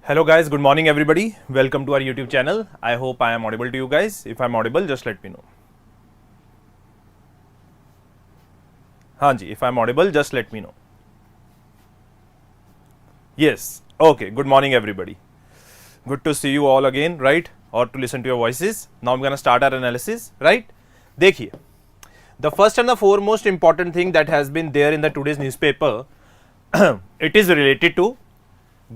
Hello guys, good morning everybody. Welcome to our YouTube channel. I hope I am audible to you guys. If I am audible, just let me know. हाँ जी, if I am audible, just let me know. Yes, okay, good morning everybody. Good to see you all again, right? Or to listen to your voices. Now I'm gonna start our analysis, right? देखिए, the first and the foremost important thing that has been there in the today's newspaper, it is related to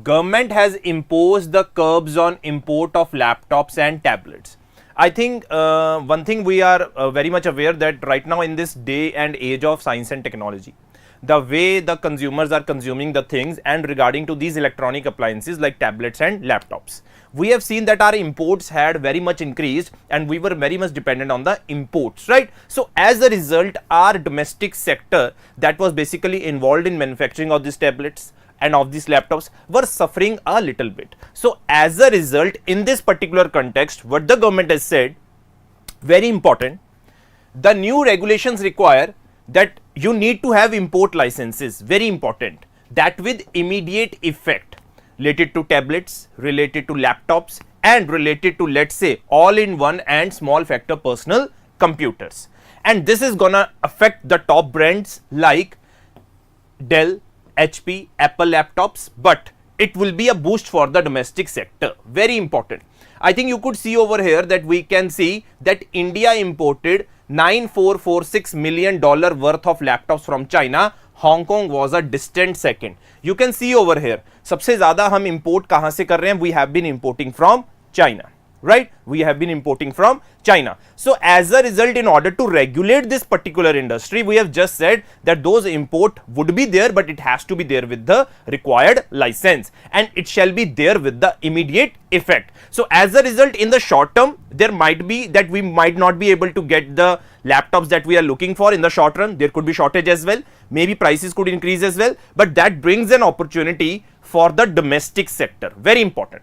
government has imposed the curbs on import of laptops and tablets. I think one thing we are very much aware that right now in this day and age of science and technology, the way the consumers are consuming the things and regarding to these electronic appliances like tablets and laptops, we have seen that our imports had very much increased and we were very much dependent on the imports, right? So as a result, our domestic sector that was basically involved in manufacturing of these tablets and of these laptops were suffering a little bit. So as a result, in this particular context, what the government has said, very important, the new regulations require that you need to have import licenses, very important, that with immediate effect related to tablets, related to laptops and related to, let's say, all-in-one and small factor personal computers. And this is gonna affect the top brands like Dell, HP, Apple laptops, but it will be a boost for the domestic sector. Very important. I think you could see over here that we can see that India imported $9,446 million worth of laptops from China. Hong Kong was a distant second. You can see over here, सबसे ज़्यादा हम import कहाँ से कर रहे हैं? We have been importing from China. Right? We have been importing from China. So as a result, in order to regulate this particular industry, we have just said that those import would be there, but it has to be there with the required license and it shall be there with the immediate effect. So as a result, in the short term, there might be that we might not be able to get the laptops that we are looking for in the short run. There could be shortage as well. Maybe prices could increase as well, but that brings an opportunity for the domestic sector. Very important.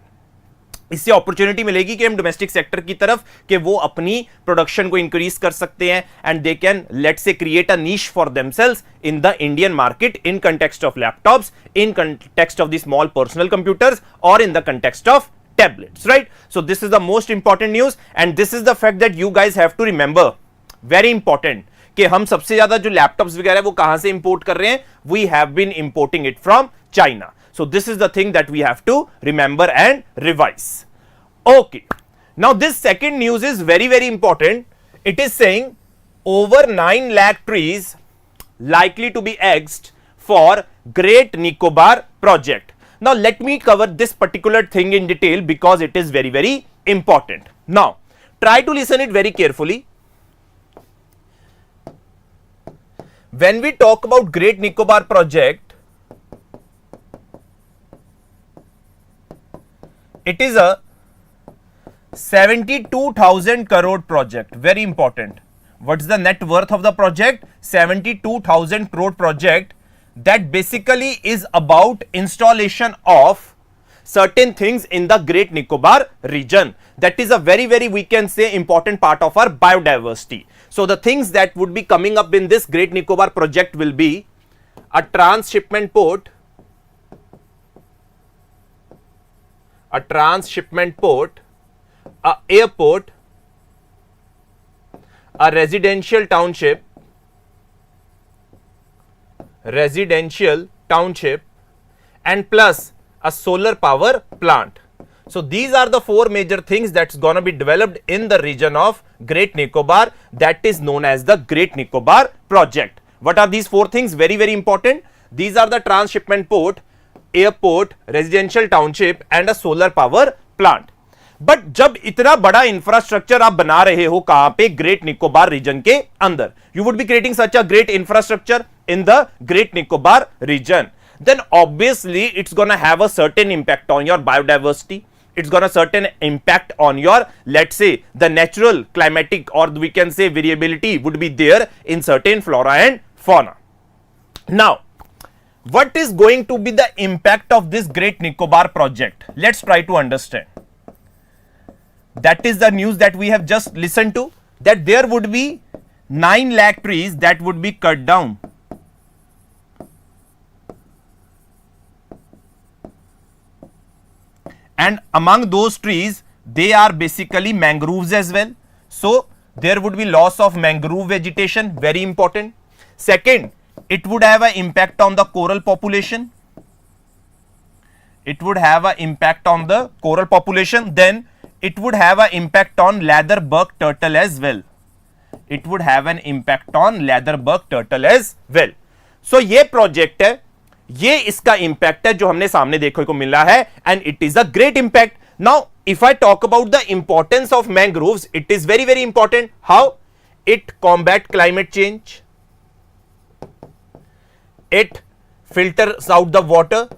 इससे opportunity मिलेगी कि हम domestic sector की तरफ कि वो अपनी production को इंक्रीज कर सकते हैं and they can let's say create a niche for themselves in the Indian market in context of laptops, in context of the small personal computers और in the context of tablets, right? So this is the most important news and this is the fact that you guys have to remember, very important, कि हम सबसे ज्यादा जो laptops वगैरह वो कहां से इंपोर्ट कर रहे हैं? We have been importing it from China. So this is the thing that we have to remember and revise. Okay. Now this second news is very, very important. It is saying over 9 lakh trees likely to be axed for Great Nicobar project. Now let me cover this particular thing in detail because it is very, very important. Now try to listen it very carefully. When we talk about Great Nicobar project, it is a 72,000 crore project. Very important. What's the net worth of the project? 72,000 crore project that basically is about installation of certain things in the Great Nicobar region. That is a very, very, we can say, important part of our biodiversity. So the things that would be coming up in this Great Nicobar project will be a transshipment port, a airport, a residential township, and plus a solar power plant. So these are the four major things that's gonna be developed in the region of Great Nicobar, that is known as the Great Nicobar project. What are these four things? Very, very important. These are the transshipment port, airport, residential township and a solar power plant. But जब इतना बड़ा infrastructure आप बना रहे हो कहां पे? Great Nicobar region के अंदर. You would be creating such a great infrastructure in the great Nicobar region, then obviously it's gonna have a certain impact on your biodiversity. It's gonna certain impact on your, let's say, the natural climatic or we can say variability would be there in certain flora and fauna. Now what is going to be the impact of this Great Nicobar project? Let's try to understand. That is the news that we have just listened to, that there would be 9 lakh trees that would be cut down. and among those trees they are basically mangroves as well. So there would be loss of mangrove vegetation, very important. Second, it would have an impact on the coral population. It would have an impact on the coral population. Then it would have an impact on leatherback turtle as well. It would have an impact on leatherback turtle as well. So ये project है, ये इसका impact है जो हमने सामने देखने को मिला है, and it is a great impact. Now if I talk about the importance of mangroves, it is very very important. How? It combat climate change. It filters out the water.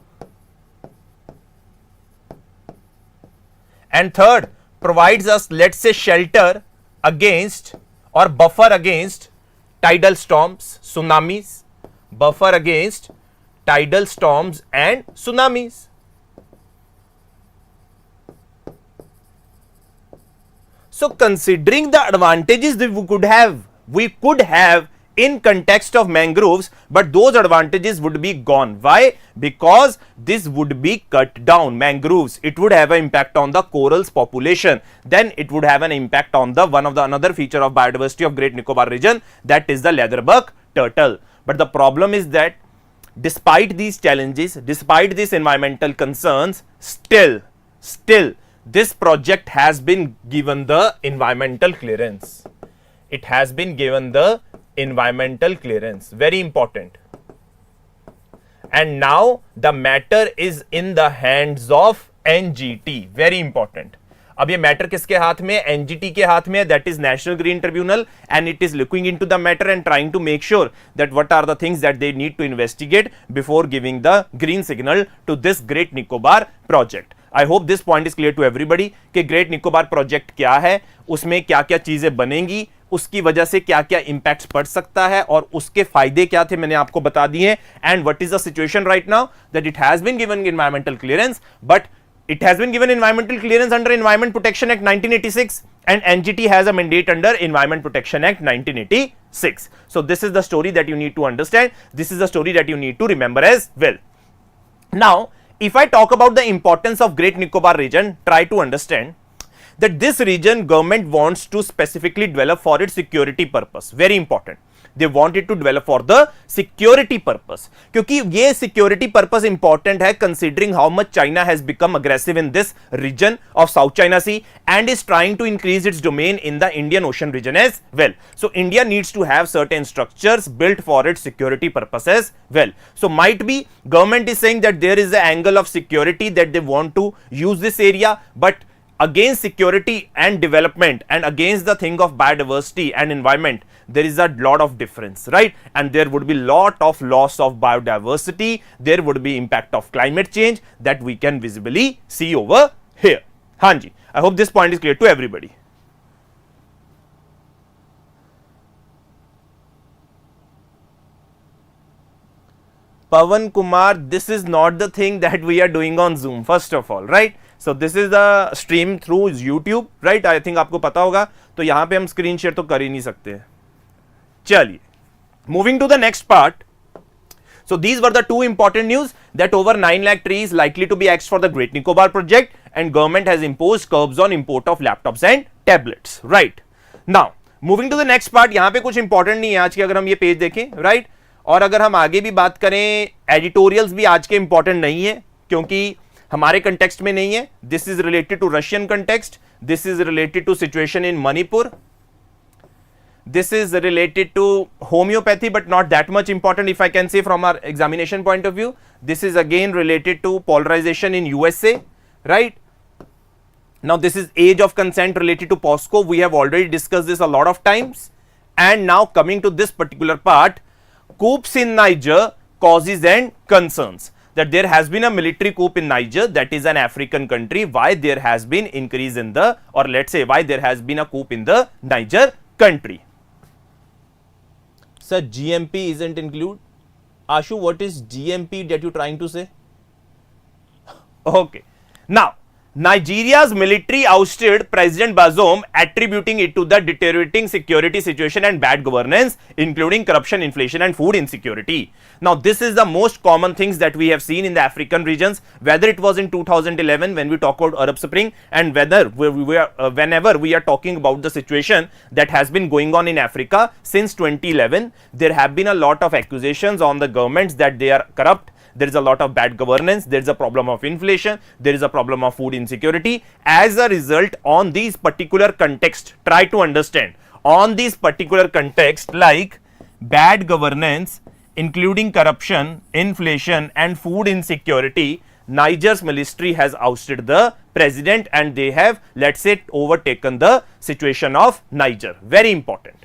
And third, provides us, let's say, shelter against or buffer against tidal storms, tsunamis, buffer against tidal storms and tsunamis. So considering the advantages that we could have in context of mangroves, but those advantages would be gone. Why? Because this would be cut down. Mangroves, it would have an impact on the corals population. Then it would have an impact on the another feature of biodiversity of Great Nicobar region, that is the leatherback turtle. But the problem is that despite these challenges, despite these environmental concerns, still this project has been given the environmental clearance. It has been given the environmental clearance, very important. And now the matter is in the hands of NGT, very important. अब ये matter किसके हाथ में? NGT के हाथ में, that is National Green Tribunal, and it is looking into the matter and trying to make sure that what are the things that they need to investigate before giving the green signal to this Great Nicobar project. I hope this point is clear to everybody कि Great Nicobar project क्या है, उसमें क्या क्या चीजें बनेंगी, उसकी वजह से क्या क्या इंपैक्ट पड़ सकता है और उसके फायदे क्या थे मैंने आपको बता दिए. And what is the situation right now, that it has been given environmental clearance, but it has been given environmental clearance under Environment Protection Act 1986 and NGT has a mandate under Environment Protection Act 1986. So this is the story that you need to understand. This is the story that you need to remember as well. Now if I talk about the importance of Great Nicobar region, try to understand that this region government wants to specifically develop for its security purpose. Very important. They want it to develop for the security purpose. क्योंकि ये security purpose important है considering how much China has become aggressive in this region of South China Sea and is trying to increase its domain in the Indian Ocean region as well. So India needs to have certain structures built for its security purpose as well. So might be government is saying that there is an angle of security that they want to use this area, but against security and development and against the thing of biodiversity and environment, there is a lot of difference, right? And there would be lot of loss of biodiversity, there would be impact of climate change that we can visibly see over here. Hanji, I hope this point is clear to everybody. Pavan Kumar, this is not the thing that we are doing on Zoom, first of all, right? So this is the stream through YouTube, right? I think आपको पता होगा, तो यहाँ पे हम screen share तो कर ही नहीं सकते. चलिए, moving to the next part. So these were the two important news that over 9 lakh trees likely to be axed for the Great Nicobar project and government has imposed curbs on import of laptops and tablets, right? Now moving to the next part, यहाँ पे कुछ important नहीं है आज के, अगर हम ये पेज देखें, right? और अगर हम आगे भी बात करें, एडिटोरियल्स भी आज के इंपॉर्टेंट नहीं है क्योंकि हमारे कंटेक्स्ट में नहीं है. This is related to Russian context, this is related to situation in Manipur, this is related to homeopathy but not that much important if I can say from our examination point of view. This is again related to polarisation in USA, right? Now this is age of consent related to POSCO. We have already discussed this a lot of times. And now coming to this particular part, coups in Niger, causes and concerns. That there has been a military coup in Niger, that is an African country. Why there has been increase in the, or let's say why there has been a coup in the Niger country. Sir, GMP isn't included. Ashu, what is GMP that you're trying to say? Okay. Now, Nigeria's military ousted President Bazoum, attributing it to the deteriorating security situation and bad governance, including corruption, inflation, and food insecurity. Now, this is the most common things that we have seen in the African regions, whether it was in 2011 when we talk about Arab Spring, and whether whenever we are talking about the situation that has been going on in Africa since 2011, there have been a lot of accusations on the governments that they are corrupt. There is a lot of bad governance, there is a problem of inflation, there is a problem of food insecurity. As a result, on these particular context, try to understand, on these particular context like bad governance, including corruption, inflation, and food insecurity, Niger's military has ousted the president and they have, let's say, overtaken the situation of Niger. Very important.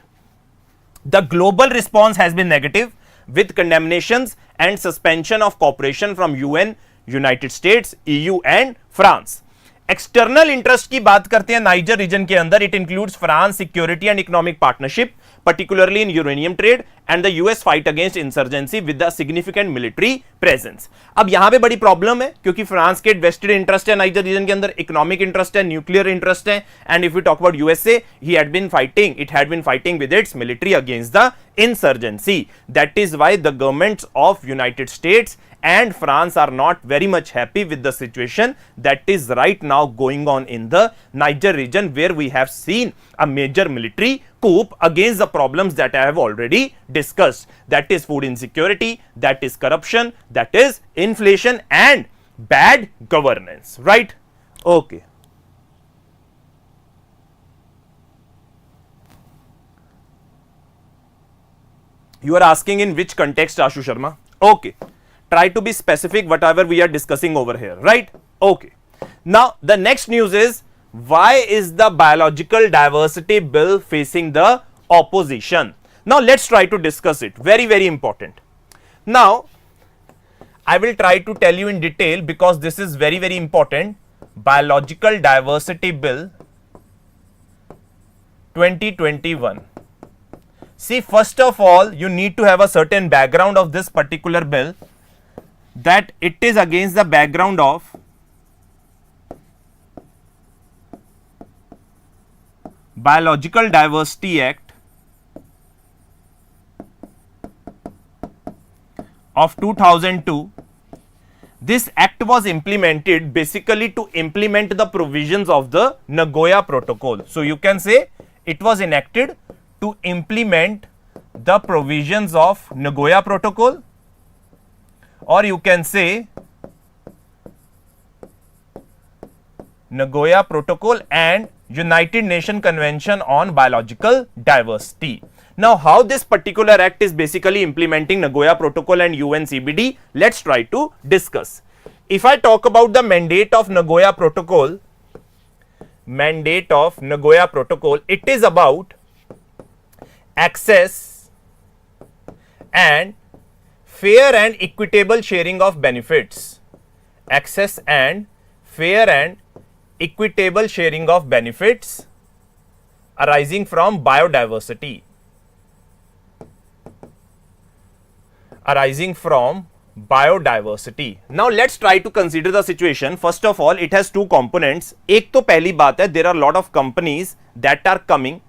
The global response has been negative, with condemnations and suspension of cooperation from UN, United States, EU and France. External interest की बात करते हैं niger reason के अंदर, it includes France, security and economic partnership, particularly in uranium trade, and the US fight against insurgency with the significant military presence. अब यहां पे बड़ी प्रॉब्लम है क्योंकि फ्रांस के वेस्टेड इंटरेस्ट है नाइजर रीजन के अंदर, इकोनॉमिक इंटरेस्ट है, न्यूक्लियर इंटरेस्ट है, and if you talk about USA, he had been fighting with its military against the insurgency. That is why the governments of United States and France are not very much happy with the situation that is right now going on in the Niger region, where we have seen a major military coup against the problems that I have already discussed. That is food insecurity, that is corruption, that is inflation and bad governance, right? Okay. You are asking in which context, Ashu Sharma? Okay. Try to be specific whatever we are discussing over here, right? Okay. Now, the next news is, why is the biological diversity bill facing the opposition? Now, let's try to discuss it. Very, very important. Now, I will try to tell you in detail because this is very, very important. Biological diversity bill 2021. See, first of all, you need to have a certain background of this particular bill, that it is against the background of Biological Diversity Act of 2002. This act was implemented basically to implement the provisions of the Nagoya Protocol. So, you can say it was enacted to implement the provisions of Nagoya Protocol, or you can say Nagoya Protocol and United Nations Convention on Biological Diversity. Now, how this particular act is basically implementing Nagoya Protocol and UNCBD, let's try to discuss. If I talk about the mandate of Nagoya Protocol, it is about access and fair and equitable sharing of benefits. Access and fair and equitable sharing of benefits arising from biodiversity. Now, let's try to consider the situation. First of all, it has two components. एक तो पहली बात है, there are a lot of companies that are coming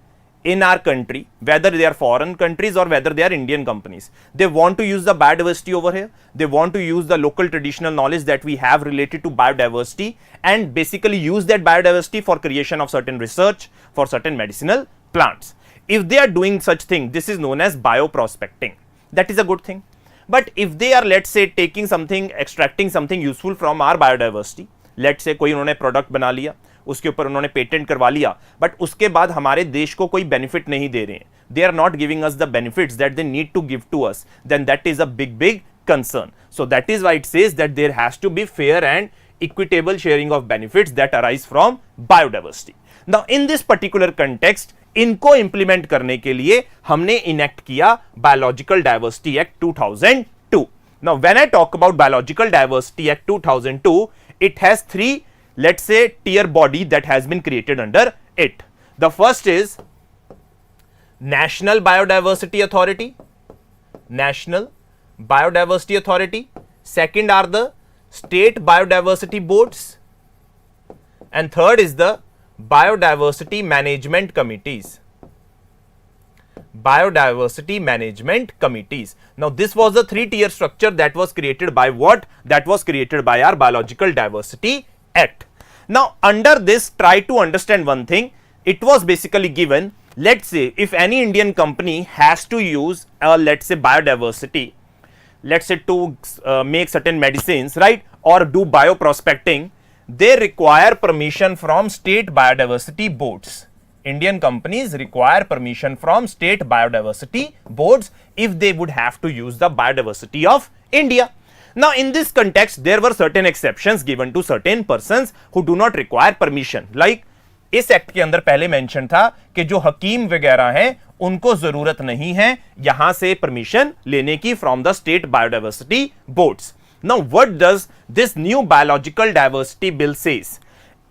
in our country, whether they are foreign countries or whether they are Indian companies. They want to use the biodiversity over here. They want to use the local traditional knowledge that we have related to biodiversity and basically use that biodiversity for creation of certain research for certain medicinal plants. If they are doing such thing, this is known as bioprospecting. That is a good thing. But if they are, let's say, taking something, extracting something useful from our biodiversity, let's say कोई उन्होंने product बना लिया, उसके ऊपर उन्होंने patent करवा लिया, but उसके बाद हमारे देश को कोई बेनिफिट नहीं दे रहे हैं, they are not giving us the benefits that they need to give to us, then that is a big concern. So that is why it says that there has to be fair and equitable sharing of benefits that arise from biodiversity. Now, in this particular context, इनको implement करने के लिए हमने enact किया biological diversity act 2002. Now, when I talk about Biological Diversity Act 2002, it has three, let's say, tier body that has been created under it. The first is National Biodiversity Authority. Second are the State Biodiversity Boards. and third is the biodiversity management committees. Biodiversity management committees. Now this was the 3-tier structure that was created by what? That was created by our Biological Diversity Act. Now under this, try to understand one thing. It was basically given, let's say if any Indian company has to use let's say biodiversity, let's say to make certain medicines, right, or do bioprospecting, they require permission from state biodiversity boards. Indian companies require permission from state biodiversity boards if they would have to use the biodiversity of India. Now in this context, there were certain exceptions given to certain persons who do not require permission. Like इस act के अंदर पहले mention था कि जो हकीम वगैरह हैं उनको जरूरत नहीं है यहां से परमिशन लेने की from the state biodiversity boards. Now what does this new biological diversity bill says?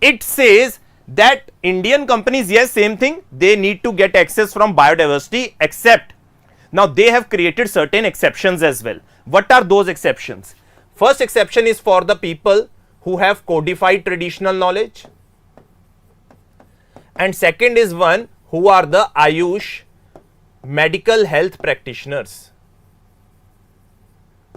It says that Indian companies, yes, same thing, they need to get access from biodiversity, except now they have created certain exceptions as well. What are those exceptions? First exception is for the people who have codified traditional knowledge, and second is one who are the Ayush medical health practitioners,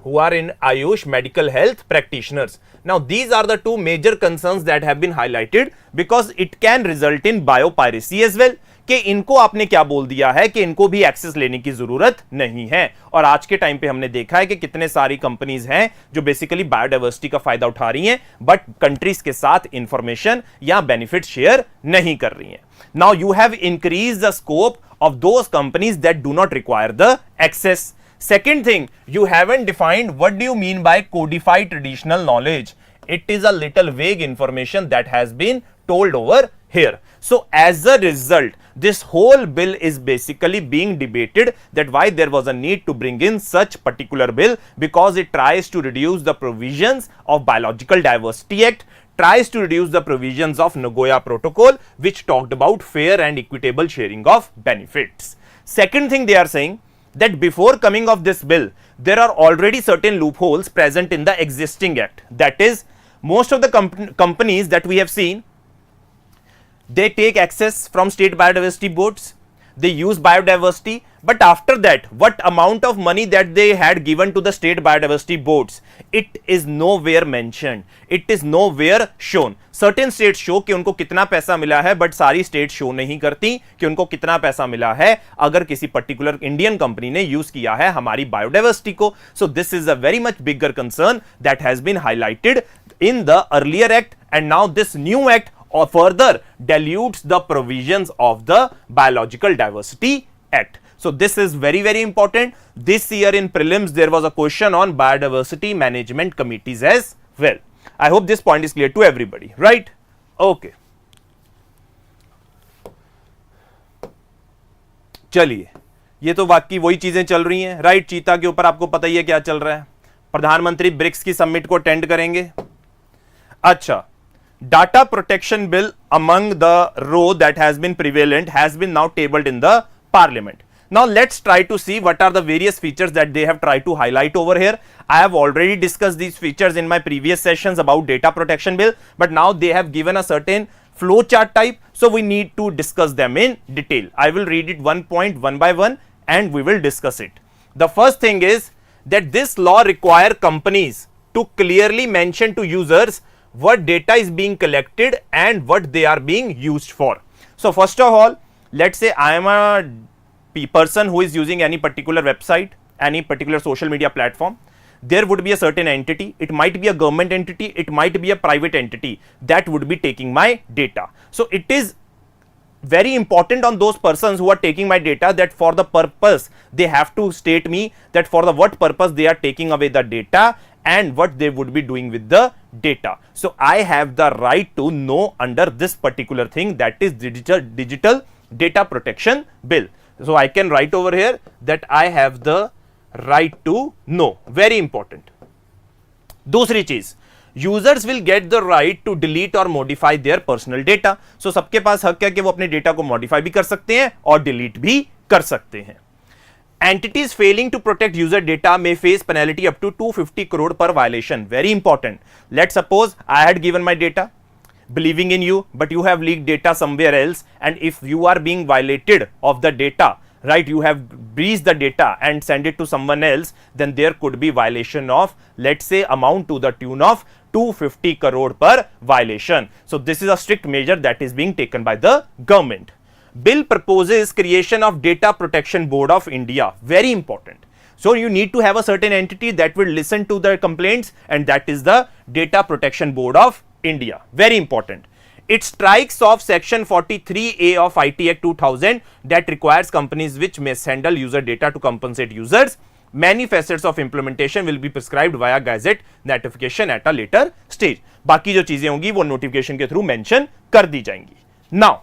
who are in Ayush medical health practitioners. Now these are the two major concerns that have been highlighted because it can result in biopiracy as well. कि इनको आपने क्या बोल दिया है कि इनको भी एक्सेस लेने की जरूरत नहीं है. और आज के टाइम पे हमने देखा है कि कितने सारी कंपनीज हैं जो बेसिकली बायोडाइवर्सिटी का फायदा उठा रही हैं बट कंट्रीज के साथ इंफॉर्मेशन या बेनिफिट शेयर नहीं कर रही हैं. Now you have increase the scope of those companies that do not require the access. Second thing, you haven't defined what do you mean by codified traditional knowledge. It is a little vague information that has been told over here. So as a result, this whole bill is basically being debated that why there was a need to bring in such particular bill, because it tries to reduce the provisions of Biological Diversity Act, tries to reduce the provisions of Nagoya Protocol, which talked about fair and equitable sharing of benefits. Second thing they are saying, that before coming of this bill, there are already certain loopholes present in the existing act. That is, most of the companies that we have seen, they take access from state biodiversity boards, they use biodiversity, but after that, what amount of money that they had given to the state biodiversity boards, it is nowhere mentioned, it is nowhere shown. Certain states show कि उनको कितना पैसा मिला है, but सारी states show नहीं करती कि उनको कितना पैसा मिला है अगर किसी particular Indian company ने use किया है हमारी biodiversity को. So this is a very much bigger concern that has been highlighted in the earlier act, and now this new act or further dilutes the provisions of the Biological Diversity Act. So this is very, very important. This year in prelims, there was a question on biodiversity management committees as well. I hope this point is clear to everybody, right? Okay. चलिए, ये तो बाकी वही चीजें चल रही हैं, right? चीता के ऊपर आपको पता ही है क्या चल रहा है. प्रधानमंत्री ब्रिक्स की समिट को अटेंड करेंगे. अच्छा, data protection bill among the row that has been prevalent has been now tabled in the parliament. Now let's try to see what are the various features that they have tried to highlight over here. I have already discussed these features in my previous sessions about data protection bill, but now they have given a certain flow chart type, so we need to discuss them in detail. I will read it one point one by one and we will discuss it. The first thing is that this law require companies to clearly mention to users what data is being collected and what they are being used for. So first of all, let's say I am a person who is using any particular website, any particular social media platform. There would be a certain entity, it might be a government entity, it might be a private entity that would be taking my data. So it is very important on those persons who are taking my data that for the purpose they have to state me that for the what purpose they are taking away the data and what they would be doing with the data. So I have the right to know under this particular thing, that is digital data protection bill. So I can write over here that I have the right to know. Very important. दूसरी चीज, users will get the right to delete or modify their personal data. So सबके पास हक है कि वो अपने data को modify भी कर सकते हैं और delete भी कर सकते हैं. Entities failing to protect user data may face penalty up to 250 crore per violation. Very important. Let's suppose I had given my data. believing in you, but you have leaked data somewhere else, and if you are being violated of the data, right, you have breached the data and send it to someone else, then there could be violation of, let's say, amount to the tune of 250 crore per violation. So this is a strict measure that is being taken by the government. Bill proposes creation of Data Protection Board of India. Very important. So you need to have a certain entity that will listen to the complaints, and that is the Data Protection Board of India. Very important. It strikes off section 43A of IT Act 2000 that requires companies which mishandle user data to compensate users. Many facets of implementation will be prescribed via gazette notification at a later stage. बाकी जो चीजें होंगी वो notification के through mention कर दी जाएंगी. Now,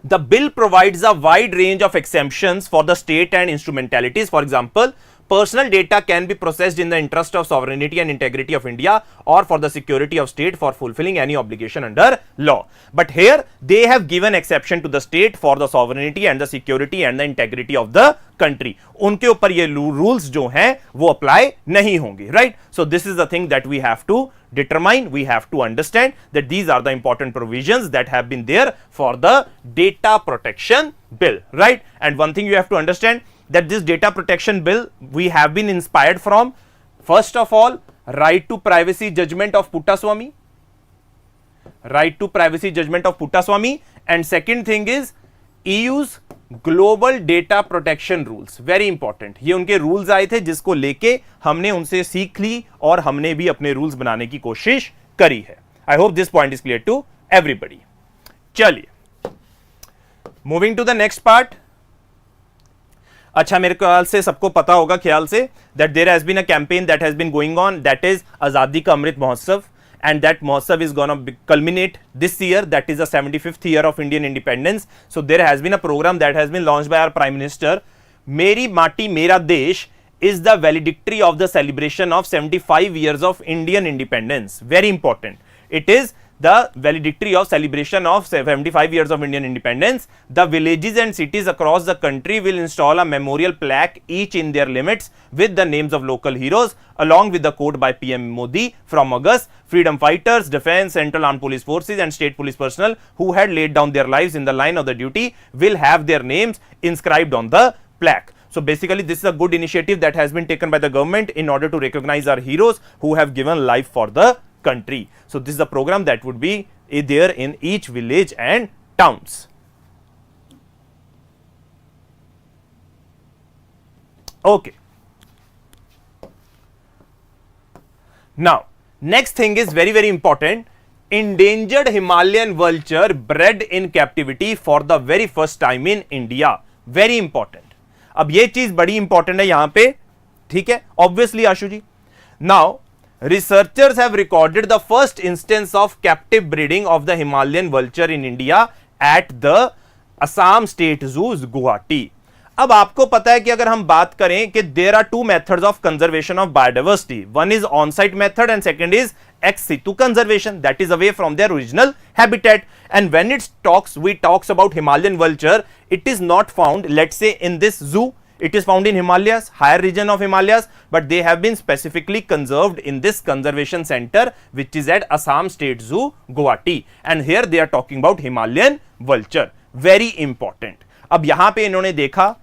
the bill provides a wide range of exemptions for the state and instrumentalities. For example, personal data can be processed in the interest of sovereignty and integrity of India or for the security of state for fulfilling any obligation under law. But here they have given exception to the state for the sovereignty and the security and the integrity of the country. उनके ऊपर ये rules जो हैं वो apply नहीं होंगे, right? So this is the thing that we have to determine. We have to understand that these are the important provisions that have been there for the data protection bill, right? And one thing you have to understand, that this data protection bill we have been inspired from, first of all, right to privacy judgment of Puttaswamy, right to privacy judgment of Puttaswamy, and second thing is EU's global data protection rules. Very important. ये उनके rules आए थे जिसको लेके हमने उनसे सीख ली और हमने भी अपने रूल्स बनाने की कोशिश करी है. I hope this point is clear to everybody. चलिए, moving to the next part. अच्छा, मेरे ख्याल से सबको पता होगा ख्याल से that there has been a campaign that has been going on, that is आजादी का Amrit Mahotsav, and that Mahotsav is going to culminate this year. That is the 75th year of Indian independence. So there has been a program that has been launched by our Prime Minister. Meri Mati Mera Desh is the valedictory of the celebration of 75 years of Indian independence. Very important. It is the valedictory of celebration of 75 years of Indian independence. The villages and cities across the country will install a memorial plaque, each in their limits, with the names of local heroes, along with the quote by PM Modi from August. Freedom fighters, defense, central armed police forces and state police personnel who had laid down their lives in the line of the duty will have their names inscribed on the plaque. So basically this is a good initiative that has been taken by the government in order to recognize our heroes who have given life for the country. So this is a program that would be there in each village and towns. Okay. Now, next thing is very, very important. Endangered Himalayan vulture bred in captivity for the very first time in India. Very important. अब ये चीज बड़ी important है यहां पे, ठीक है, obviously Ashu ji. Now, researchers have recorded the first instance of captive breeding of the Himalayan vulture in India at the Assam State Zoo, Guwahati. अब आपको पता है कि अगर हम बात करें कि there are two methods of conservation of biodiversity. One is on-site method and second is ex situ conservation, that is away from their original habitat. And when we talks about Himalayan vulture, it is not found, let's say, in this zoo. It is found in Himalayas, higher region of Himalayas, but they have been specifically conserved in this conservation center, which is at Assam State Zoo, Guwahati. And here they are talking about Himalayan vulture. Very important. अब यहाँ पे इन्होंने देखा,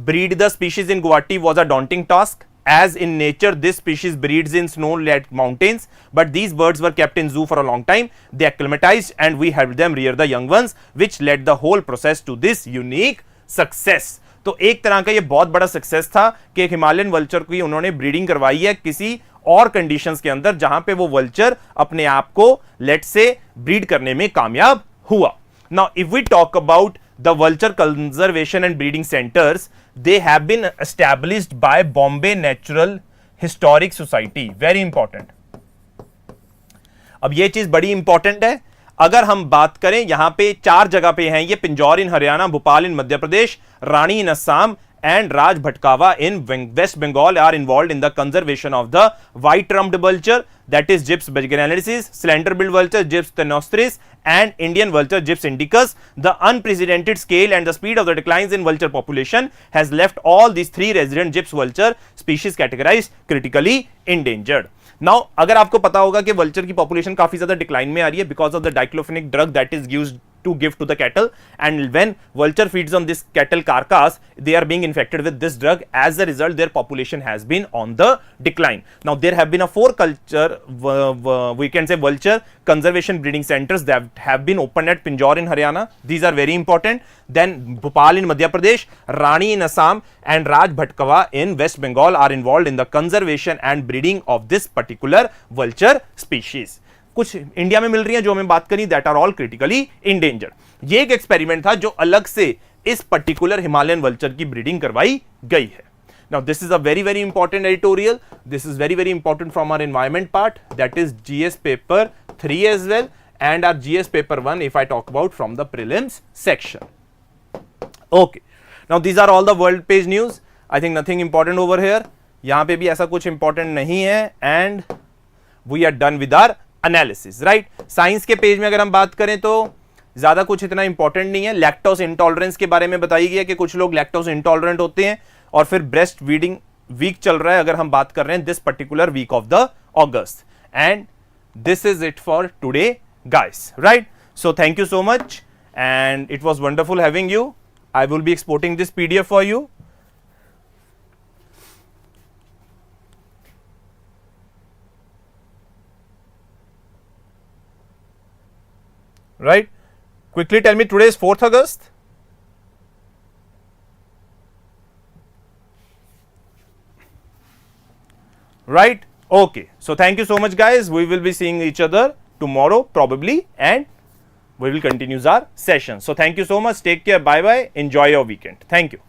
breed the species in Guwahati was a daunting task. As in nature, this species breeds in snow-laden mountains, but these birds were kept in zoo for a long time. They acclimatized and we helped them rear the young ones, which led the whole process to this unique success. तो एक तरह का ये बहुत बड़ा success था कि एक हिमालयन वल्चर की उन्होंने ब्रीडिंग करवाई है किसी और कंडीशंस के अंदर जहां पे वो वल्चर अपने आप को लेट से ब्रीड करने में कामयाब हुआ. Now if we talk about the vulture conservation and breeding centres, they have been established by Bombay natural historic society. Very important. अब ये चीज बड़ी इंपॉर्टेंट है. अगर हम बात करें, यहां पे 4 जगह पे हैं ये, पिंजौर इन हरियाणा, भोपाल इन मध्य प्रदेश, रानी इन Assam and Raj Bhatkawa in West Bengal are involved in the conservation of the white-rumped vulture, that is Gyps beganalensis, slender-billed vulture Gyps tenostris, and Indian vulture Gyps indicus. The unprecedented scale and the speed of the declines in vulture population has left all these three resident Gyps vulture species categorized critically endangered. Now, अगर आपको पता होगा कि vulture की population काफी ज्यादा decline में आ रही है because of the diclofenac drug that is used to give to the cattle, and when vulture feeds on this cattle carcass, they are being infected with this drug. As a result, their population has been on the decline. Now, there have been a 4 culture, we can say vulture conservation breeding centers that have been opened at Pinjore in Haryana. These are very important. Then Bhopal in Madhya Pradesh, Rani in Assam, and Raj Bhatkawa in West Bengal are involved in the conservation and breeding of this particular vulture species. कुछ India में मिल रही है जो हमें बात करी, that are all critically endangered. ये एक एक्सपेरिमेंट था जो अलग से इस पर्टिकुलर हिमालयन वल्चर की ब्रीडिंग करवाई गई है. Now this is a very very important editorial. This is very very important from our environment part, that is GS paper 3 as well and our GS paper 1 if I talk about from the prelims section. Okay, now these are all the world page news. I think nothing important over here. यहाँ पे भी ऐसा कुछ important नहीं है and we are done with our analysis, right? Science के page में अगर हम बात करें तो ज्यादा कुछ इतना इंपॉर्टेंट नहीं है. लैक्टोज इंटॉलरेंस के बारे में बताई गई है कि कुछ लोग लैक्टोज इंटॉलरेंट होते हैं, और फिर ब्रेस्ट फीडिंग वीक चल रहा है अगर हम बात कर रहे हैं this particular week of the August. And this is it for today guys, right? So thank you so much and it was wonderful having you. I will be exporting this PDF for you. Right? Quickly tell me, today is 4th August. Right? Okay. So thank you so much guys. We will be seeing each other tomorrow probably and we will continue our session. So thank you so much. Take care. Bye bye. Enjoy your weekend. Thank you.